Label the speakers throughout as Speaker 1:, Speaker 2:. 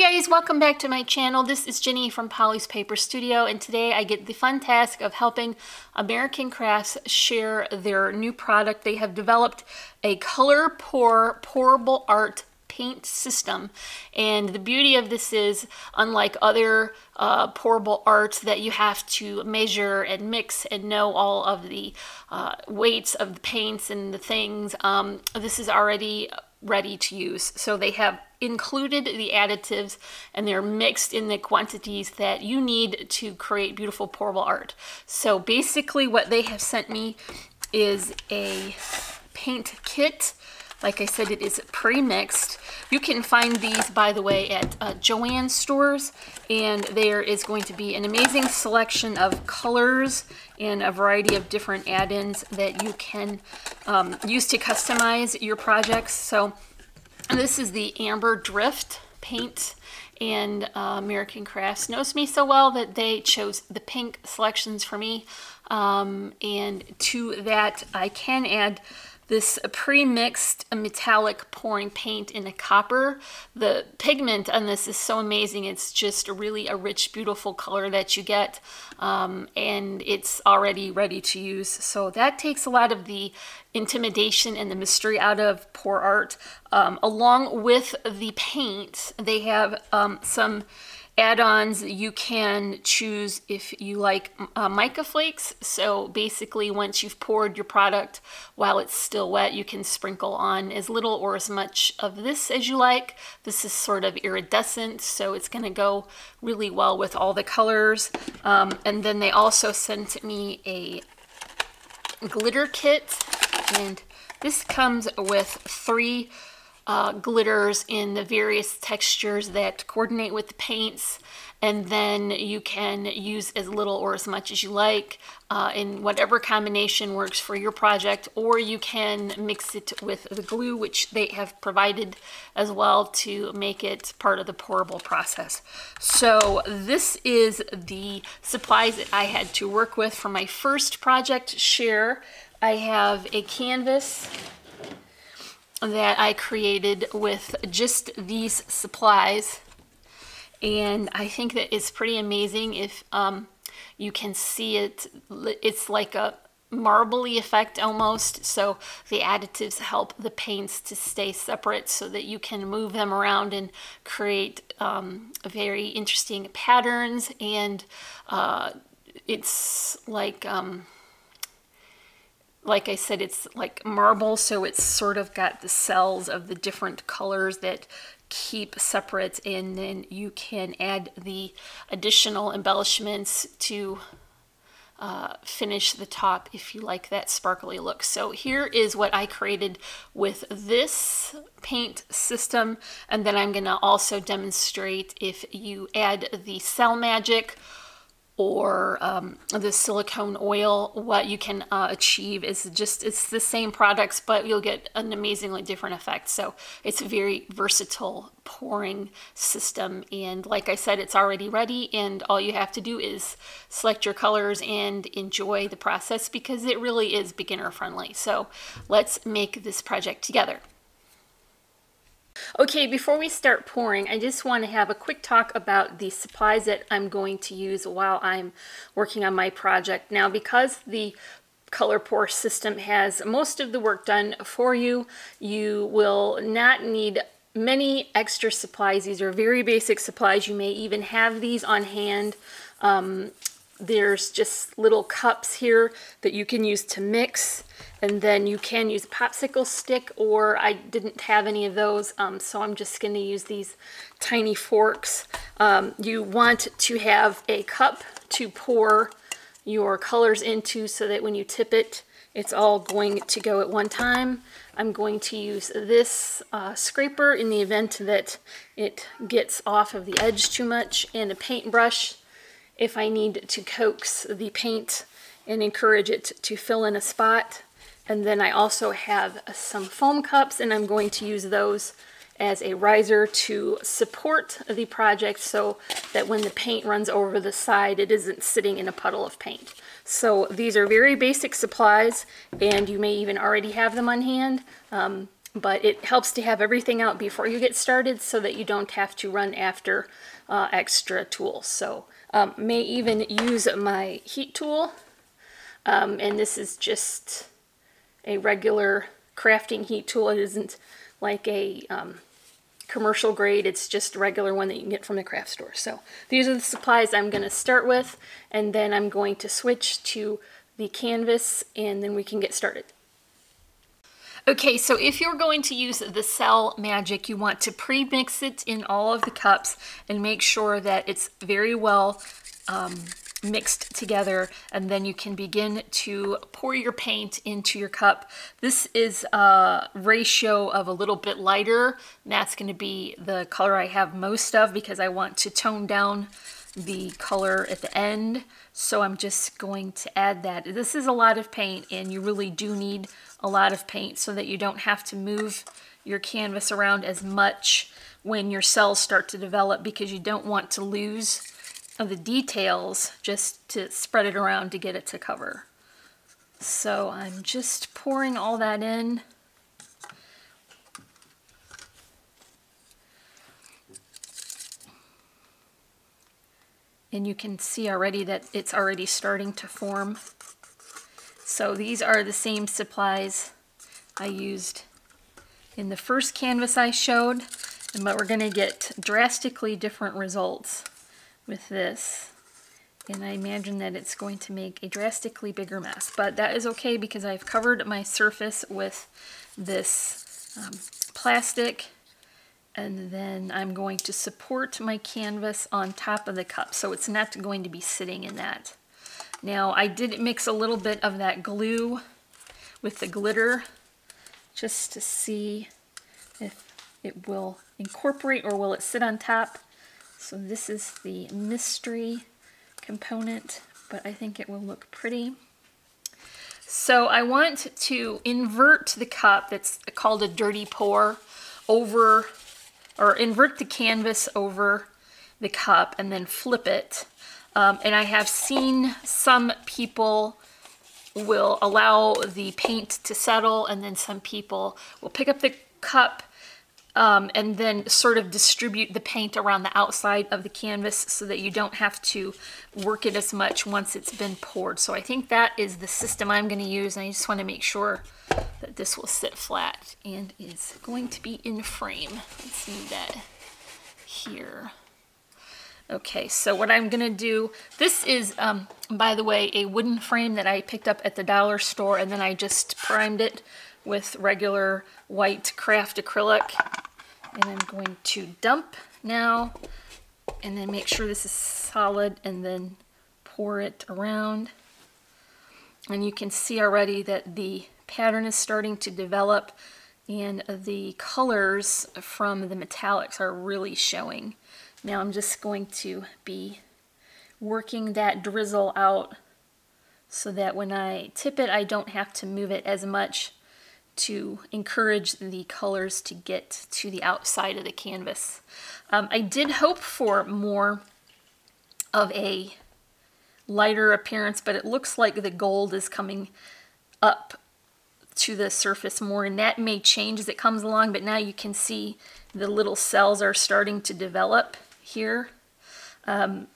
Speaker 1: guys, welcome back to my channel. This is Jenny from Polly's Paper Studio, and today I get the fun task of helping American Crafts share their new product. They have developed a color pourable art paint system, and the beauty of this is, unlike other pourable arts that you have to measure and mix and know all of the weights of the paints and the things, this is already ready to use. So they have included the additives and they're mixed in the quantities that you need to create beautiful pourable art. So basically what they have sent me is a paint kit. Like I said, it is pre-mixed. You can find these, by the way, at Joann stores, and there is going to be an amazing selection of colors and a variety of different add-ins that you can use to customize your projects. So this is the Amber Drift paint, and American Crafts knows me so well that they chose the pink selections for me, and to that I can add this pre-mixed metallic pouring paint in a copper. The pigment on this is so amazing. It's just really a rich, beautiful color that you get, and it's already ready to use. So that takes a lot of the intimidation and the mystery out of pour art. Along with the paint, they have some add-ons. You can choose if you like mica flakes. So basically, once you've poured your product, while it's still wet, you can sprinkle on as little or as much of this as you like. This is sort of iridescent, so it's going to go really well with all the colors. And then they also sent me a glitter kit, and this comes with 3 glitters in the various textures that coordinate with the paints, and then you can use as little or as much as you like in whatever combination works for your project, or you can mix it with the glue, which they have provided as well to make it part of the pourable process. So this is the supplies that I had to work with for my first project share. I have a canvas that I created with just these supplies, and I think that it's pretty amazing. If you can see it, it's like a marbly effect almost, so the additives help the paints to stay separate so that you can move them around and create very interesting patterns. And it's like I said, it's like marble, so it's sort of got the cells of the different colors that keep separate, and then you can add the additional embellishments to finish the top if you like that sparkly look. So here is what I created with this paint system, and then I'm going to also demonstrate if you add the Cell Magic or the silicone oil, what you can achieve is just, it's the same products, but you'll get an amazingly different effect. So it's a very versatile pouring system, and like I said, it's already ready, and all you have to do is select your colors and enjoy the process, because it really is beginner friendly. So let's make this project together. Okay, before we start pouring, I just want to have a quick talk about the supplies that I'm going to use while I'm working on my project. Now, because the color pour system has most of the work done for you, you will not need many extra supplies. These are very basic supplies. You may even have these on hand. There's just little cups here that you can use to mix, and then you can use a popsicle stick, or I didn't have any of those, so I'm just going to use these tiny forks. You want to have a cup to pour your colors into so that when you tip it, it's all going to go at one time. I'm going to use this scraper in the event that it gets off of the edge too much, and a paintbrush if I need to coax the paint and encourage it to fill in a spot. And then I also have some foam cups, and I'm going to use those as a riser to support the project so that when the paint runs over the side, it isn't sitting in a puddle of paint. So these are very basic supplies, and you may even already have them on hand. but it helps to have everything out before you get started so that you don't have to run after extra tools. So may even use my heat tool, and this is just a regular crafting heat tool. It isn't like a commercial grade, it's just a regular one that you can get from the craft store. So these are the supplies I'm going to start with, and then I'm going to switch to the canvas and then we can get started. Okay, so if you're going to use the Cell Magic, you want to pre-mix it in all of the cups and make sure that it's very well mixed together, and then you can begin to pour your paint into your cup. This is a ratio of a little bit lighter. That's going to be the color I have most of because I want to tone down the color at the end. So I'm just going to add that. This is a lot of paint, and you really do need a lot of paint so that you don't have to move your canvas around as much when your cells start to develop, because you don't want to lose of the details just to spread it around to get it to cover. So I'm just pouring all that in. And you can see already that it's already starting to form. So these are the same supplies I used in the first canvas I showed, but we're going to get drastically different results with this, and I imagine that it's going to make a drastically bigger mess, but that is okay because I've covered my surface with this plastic, and then I'm going to support my canvas on top of the cup so it's not going to be sitting in that. Now I did mix a little bit of that glue with the glitter just to see if it will incorporate or will it sit on top. So this is the mystery component, but I think it will look pretty. So I want to invert the cup, that's called a dirty pour, over, or invert the canvas over the cup and then flip it. And I have seen some people will allow the paint to settle, and then some people will pick up the cup and then sort of distribute the paint around the outside of the canvas so that you don't have to work it as much once it's been poured. So I think that is the system I'm going to use, and I just want to make sure that this will sit flat and is going to be in frame. Let's move that here. Okay, so what I'm going to do, this is, by the way, a wooden frame that I picked up at the dollar store, and then I just primed it with regular white craft acrylic. And I'm going to dump now, and then make sure this is solid, and then pour it around. And you can see already that the pattern is starting to develop, and the colors from the metallics are really showing. Now I'm just going to be working that drizzle out so that when I tip it, I don't have to move it as much to encourage the colors to get to the outside of the canvas. I did hope for more of a lighter appearance, but it looks like the gold is coming up to the surface more, and that may change as it comes along, but now you can see the little cells are starting to develop here. And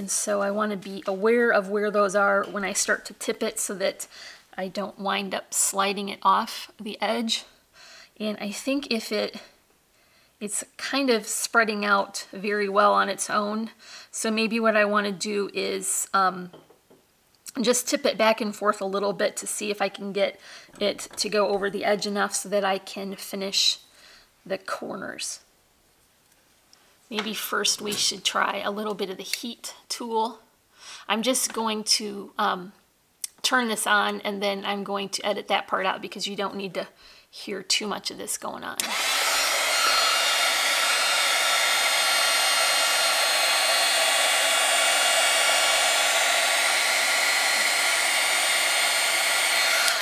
Speaker 1: so I want to be aware of where those are when I start to tip it so that I don't wind up sliding it off the edge. And I think if it's kind of spreading out very well on its own. So maybe what I want to do is just tip it back and forth a little bit to see if I can get it to go over the edge enough so that I can finish the corners. Maybe first we should try a little bit of the heat tool. I'm just going to turn this on, and then I'm going to edit that part out because you don't need to hear too much of this going on.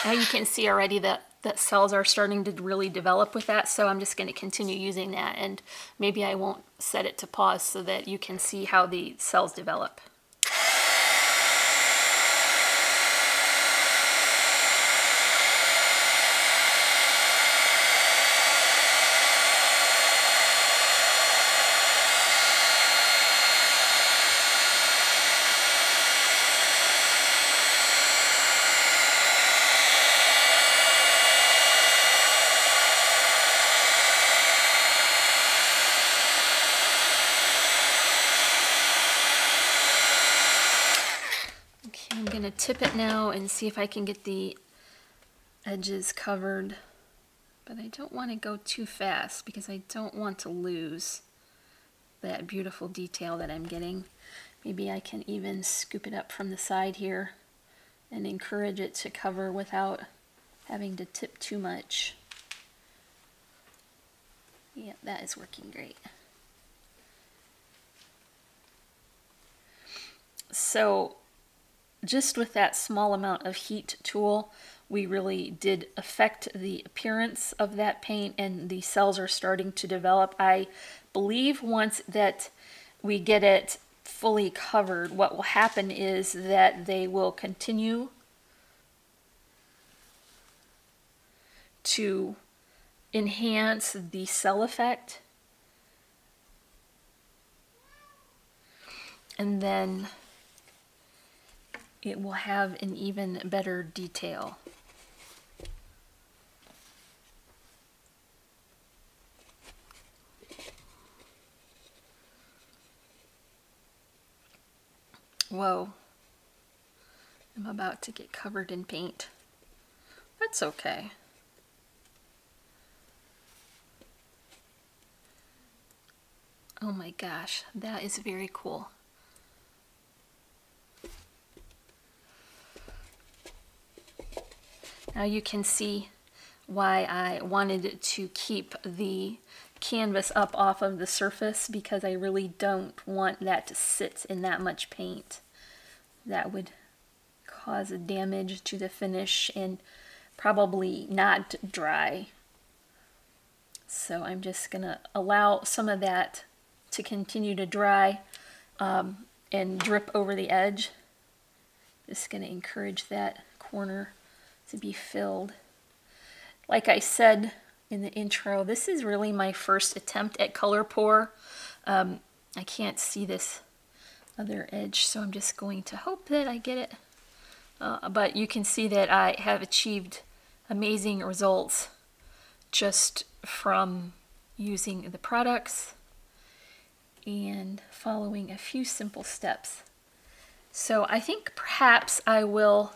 Speaker 1: Now you can see already that cells are starting to really develop with that, so I'm just going to continue using that, and maybe I won't set it to pause so that you can see how the cells develop. going to tip it now and see if I can get the edges covered. But I don't want to go too fast because I don't want to lose that beautiful detail that I'm getting. Maybe I can even scoop it up from the side here and encourage it to cover without having to tip too much. Yeah, that is working great. So just with that small amount of heat tool, we really did affect the appearance of that paint, and the cells are starting to develop. I believe once that we get it fully covered, what will happen is that they will continue to enhance the cell effect, and then it will have an even better detail. Whoa, I'm about to get covered in paint. That's okay. Oh my gosh, that is very cool. Now you can see why I wanted to keep the canvas up off of the surface, because I really don't want that to sit in that much paint. That would cause damage to the finish and probably not dry. So I'm just gonna allow some of that to continue to dry and drip over the edge. Just gonna encourage that corner to be filled. Like I said in the intro, this is really my first attempt at color pour. I can't see this other edge, so I'm just going to hope that I get it. But you can see that I have achieved amazing results just from using the products and following a few simple steps. So I think perhaps I will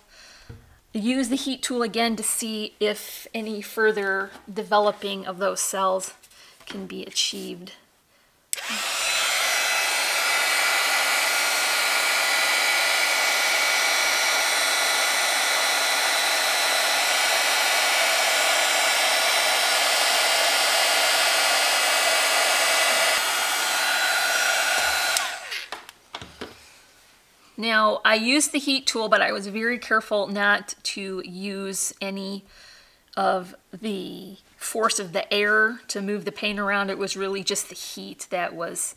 Speaker 1: use the heat tool again to see if any further developing of those cells can be achieved. Now, I used the heat tool, but I was very careful not to use any of the force of the air to move the paint around. It was really just the heat that was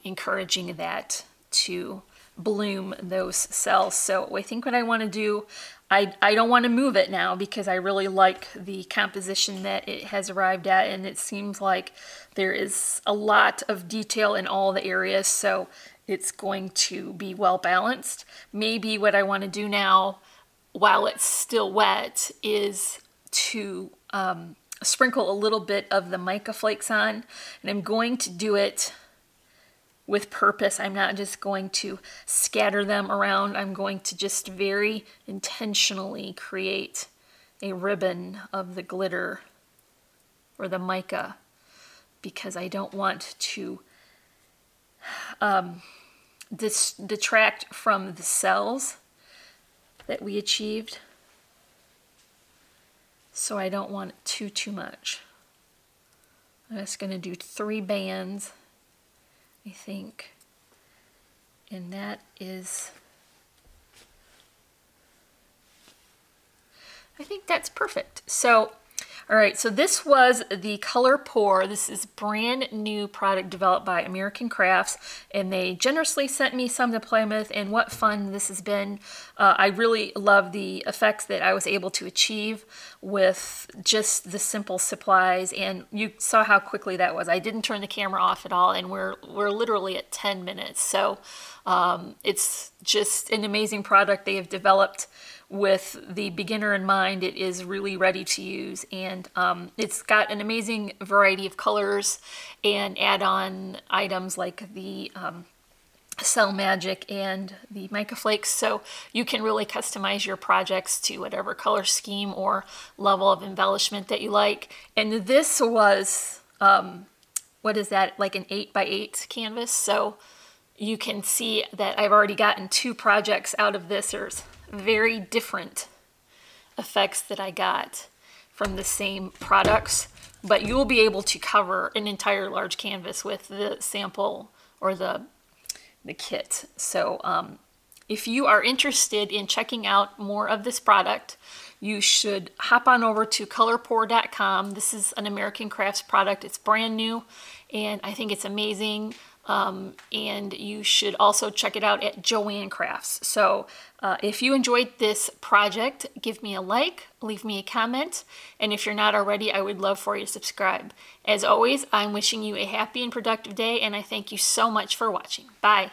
Speaker 1: encouraging that to bloom those cells. So I think what I want to do, I don't want to move it now because I really like the composition that it has arrived at, and it seems like there is a lot of detail in all the areas, so it's going to be well balanced. Maybe what I want to do now, while it's still wet, is to sprinkle a little bit of the mica flakes on, and I'm going to do it with purpose. I'm not just going to scatter them around. I'm going to just very intentionally create a ribbon of the glitter or the mica, because I don't want to detract from the cells that we achieved. So I don't want too much. I'm just going to do 3 bands, I think, and that is, I think that's perfect. So, all right, so this was the Color Pour. This is brand new product developed by American Crafts, and they generously sent me some to play with, and what fun this has been. I really love the effects that I was able to achieve with just the simple supplies, and you saw how quickly that was. I didn't turn the camera off at all, and we're literally at 10 minutes. So it's just an amazing product they have developed with the beginner in mind. It is really ready to use, and it's got an amazing variety of colors and add-on items like the Cell Magic and the mica flakes, so you can really customize your projects to whatever color scheme or level of embellishment that you like. And this was what is that, like an 8x8 canvas, so you can see that I've already gotten 2 projects out of this. There's very different effects that I got from the same products, but you will be able to cover an entire large canvas with the sample or the kit. So if you are interested in checking out more of this product, you should hop on over to colorpour.com. This is an American Crafts product. It's brand new and I think it's amazing. And you should also check it out at Joann Crafts. So if you enjoyed this project, give me a like, leave me a comment, and if you're not already, I would love for you to subscribe. As always, I'm wishing you a happy and productive day, and I thank you so much for watching. Bye.